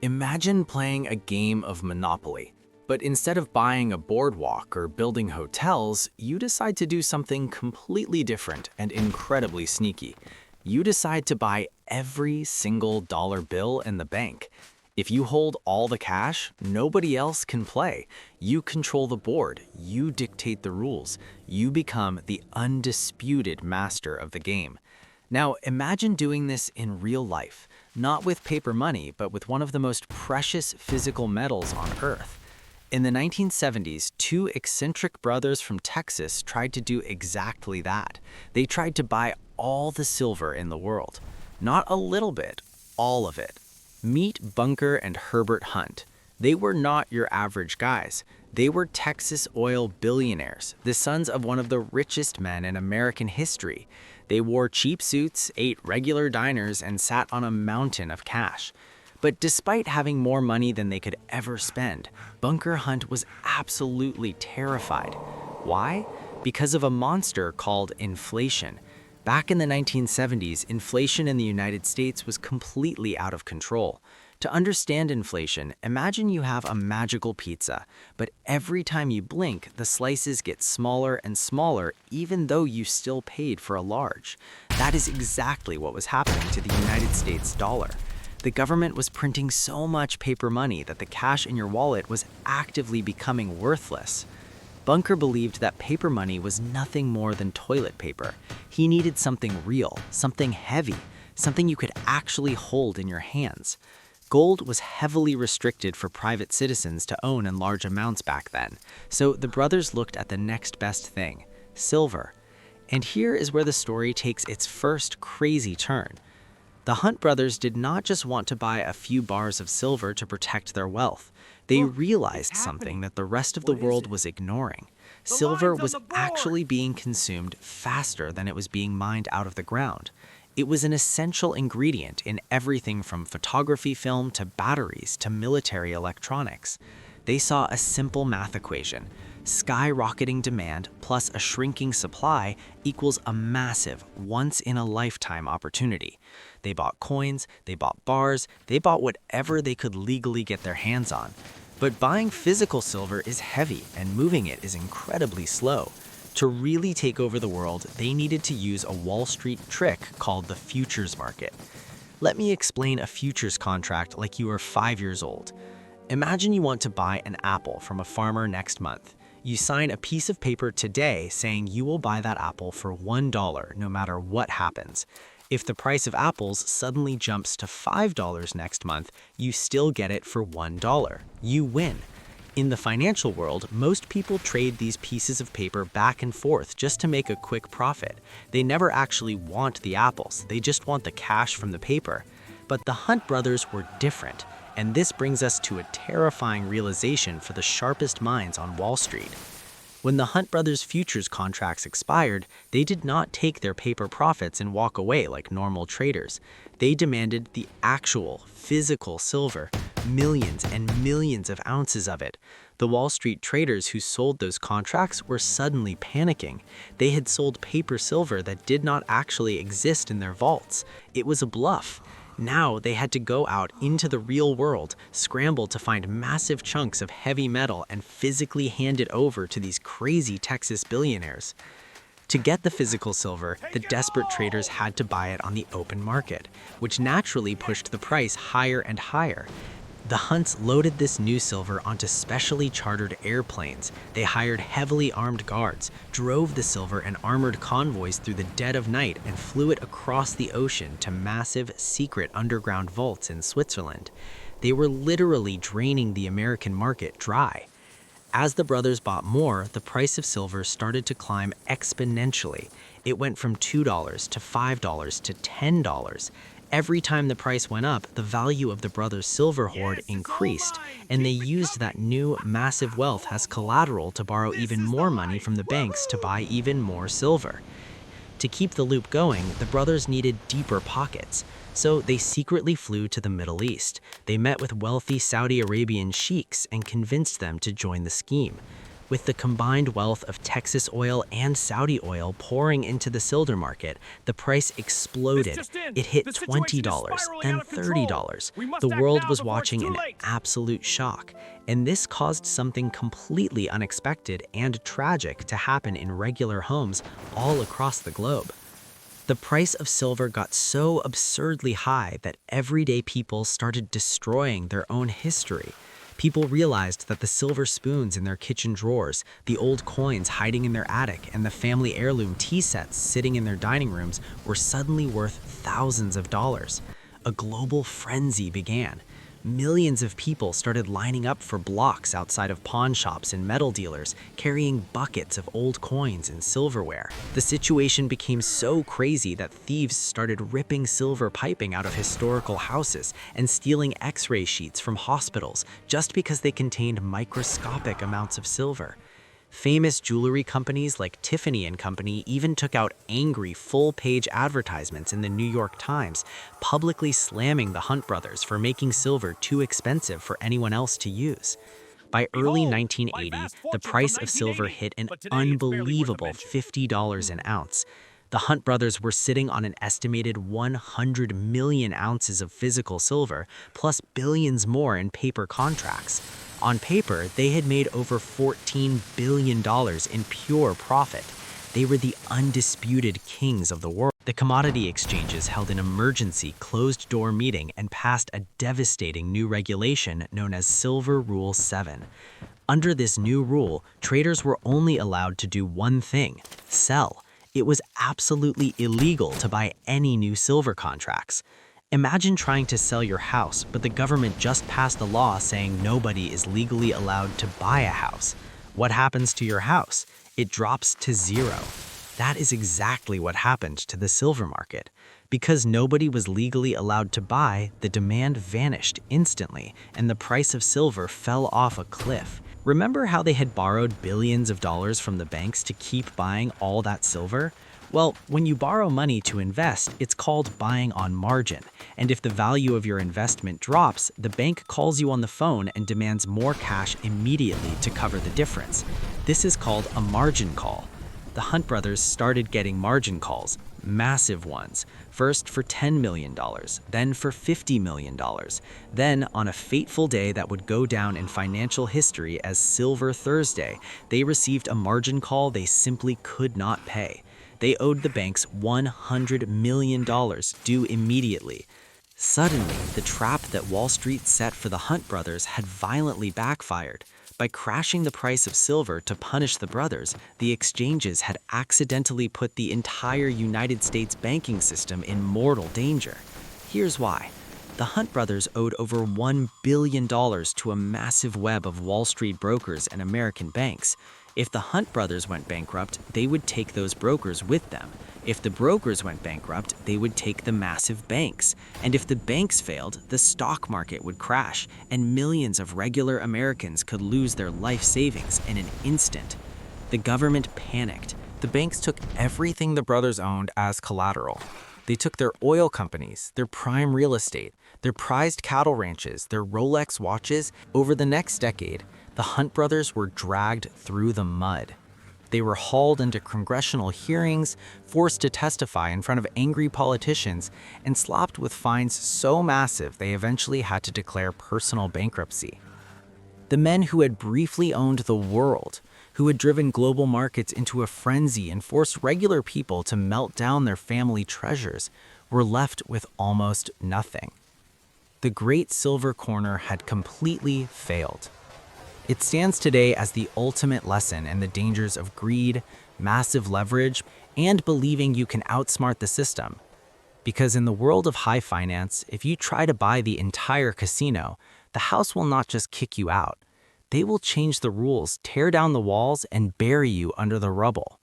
Imagine playing a game of Monopoly, but instead of buying a boardwalk or building hotels, you decide to do something completely different and incredibly sneaky. You decide to buy every single dollar bill in the bank. If you hold all the cash, nobody else can play. You control the board, you dictate the rules, you become the undisputed master of the game. Now, imagine doing this in real life, not with paper money, but with one of the most precious physical metals on Earth. In the 1970s, two eccentric brothers from Texas tried to do exactly that. They tried to buy all the silver in the world. Not a little bit, all of it. Meet Bunker and Herbert Hunt. They were not your average guys. They were Texas oil billionaires, the sons of one of the richest men in American history. They wore cheap suits, ate regular diners, and sat on a mountain of cash. But despite having more money than they could ever spend, Bunker Hunt was absolutely terrified. Why? Because of a monster called inflation. Back in the 1970s, inflation in the United States was completely out of control. To understand inflation, imagine you have a magical pizza, but every time you blink, the slices get smaller and smaller, even though you still paid for a large. That is exactly what was happening to the United States dollar. The government was printing so much paper money that the cash in your wallet was actively becoming worthless. Bunker believed that paper money was nothing more than toilet paper. He needed something real, something heavy, something you could actually hold in your hands. Gold was heavily restricted for private citizens to own in large amounts back then, so the brothers looked at the next best thing, silver. And here is where the story takes its first crazy turn. The Hunt brothers did not just want to buy a few bars of silver to protect their wealth. They realized something that the rest of the world was ignoring. Silver was actually being consumed faster than it was being mined out of the ground. It was an essential ingredient in everything from photography film to batteries to military electronics. They saw a simple math equation. Skyrocketing demand plus a shrinking supply equals a massive, once-in-a-lifetime opportunity. They bought coins, they bought bars, they bought whatever they could legally get their hands on. But buying physical silver is heavy and moving it is incredibly slow. To really take over the world, they needed to use a Wall Street trick called the futures market. Let me explain a futures contract like you are 5 years old. Imagine you want to buy an apple from a farmer next month. You sign a piece of paper today saying you will buy that apple for $1 no matter what happens. If the price of apples suddenly jumps to $5 next month, you still get it for $1. You win. In the financial world, most people trade these pieces of paper back and forth just to make a quick profit. They never actually want the apples, they just want the cash from the paper. But the Hunt brothers were different, and this brings us to a terrifying realization for the sharpest minds on Wall Street. When the Hunt brothers' futures contracts expired, they did not take their paper profits and walk away like normal traders. They demanded the actual, physical silver, millions and millions of ounces of it. The Wall Street traders who sold those contracts were suddenly panicking. They had sold paper silver that did not actually exist in their vaults. It was a bluff. Now they had to go out into the real world, scramble to find massive chunks of heavy metal and physically hand it over to these crazy Texas billionaires. To get the physical silver, the desperate traders had to buy it on the open market, which naturally pushed the price higher and higher. The Hunts loaded this new silver onto specially chartered airplanes. They hired heavily armed guards, drove the silver in armored convoys through the dead of night, and flew it across the ocean to massive, secret underground vaults in Switzerland. They were literally draining the American market dry. As the brothers bought more, the price of silver started to climb exponentially. It went from $2 to $5 to $10. Every time the price went up, the value of the brothers' silver hoard increased, and they used that new, massive wealth as collateral to borrow even more money from the banks to buy even more silver. To keep the loop going, the brothers needed deeper pockets, so they secretly flew to the Middle East. They met with wealthy Saudi Arabian sheiks and convinced them to join the scheme. With the combined wealth of Texas oil and Saudi oil pouring into the silver market, the price exploded. It hit $20, then $30. The world was watching in absolute shock, and this caused something completely unexpected and tragic to happen in regular homes all across the globe. The price of silver got so absurdly high that everyday people started destroying their own history. People realized that the silver spoons in their kitchen drawers, the old coins hiding in their attic, and the family heirloom tea sets sitting in their dining rooms were suddenly worth thousands of dollars. A global frenzy began. Millions of people started lining up for blocks outside of pawn shops and metal dealers, carrying buckets of old coins and silverware. The situation became so crazy that thieves started ripping silver piping out of historical houses and stealing X-ray sheets from hospitals just because they contained microscopic amounts of silver. Famous jewelry companies like Tiffany & Company even took out angry full-page advertisements in the New York Times, publicly slamming the Hunt brothers for making silver too expensive for anyone else to use. By early 1980, the price of silver hit an unbelievable $50 an ounce. The Hunt brothers were sitting on an estimated 100 million ounces of physical silver, plus billions more in paper contracts. On paper, they had made over $14 billion in pure profit. They were the undisputed kings of the world. The commodity exchanges held an emergency closed-door meeting and passed a devastating new regulation known as Silver Rule 7. Under this new rule, traders were only allowed to do one thing: sell. It was absolutely illegal to buy any new silver contracts. Imagine trying to sell your house, but the government just passed a law saying nobody is legally allowed to buy a house. What happens to your house? It drops to zero. That is exactly what happened to the silver market. Because nobody was legally allowed to buy, the demand vanished instantly, and the price of silver fell off a cliff. Remember how they had borrowed billions of dollars from the banks to keep buying all that silver? Well, when you borrow money to invest, it's called buying on margin. And if the value of your investment drops, the bank calls you on the phone and demands more cash immediately to cover the difference. This is called a margin call. The Hunt brothers started getting margin calls, massive ones, first for $10 million, then for $50 million. Then, on a fateful day that would go down in financial history as Silver Thursday, they received a margin call they simply could not pay. They owed the banks $100 million due immediately. Suddenly, the trap that Wall Street set for the Hunt brothers had violently backfired. By crashing the price of silver to punish the brothers, the exchanges had accidentally put the entire United States banking system in mortal danger. Here's why. The Hunt brothers owed over $1 billion to a massive web of Wall Street brokers and American banks. If the Hunt brothers went bankrupt, they would take those brokers with them. If the brokers went bankrupt, they would take the massive banks. And if the banks failed, the stock market would crash, and millions of regular Americans could lose their life savings in an instant. The government panicked. The banks took everything the brothers owned as collateral. They took their oil companies, their prime real estate, their prized cattle ranches, their Rolex watches. Over the next decade, the Hunt brothers were dragged through the mud. They were hauled into congressional hearings, forced to testify in front of angry politicians, and slapped with fines so massive they eventually had to declare personal bankruptcy. The men who had briefly owned the world, who had driven global markets into a frenzy and forced regular people to melt down their family treasures, were left with almost nothing. The Great Silver Corner had completely failed. It stands today as the ultimate lesson in the dangers of greed, massive leverage, and believing you can outsmart the system. Because in the world of high finance, if you try to buy the entire casino, the house will not just kick you out. They will change the rules, tear down the walls, and bury you under the rubble.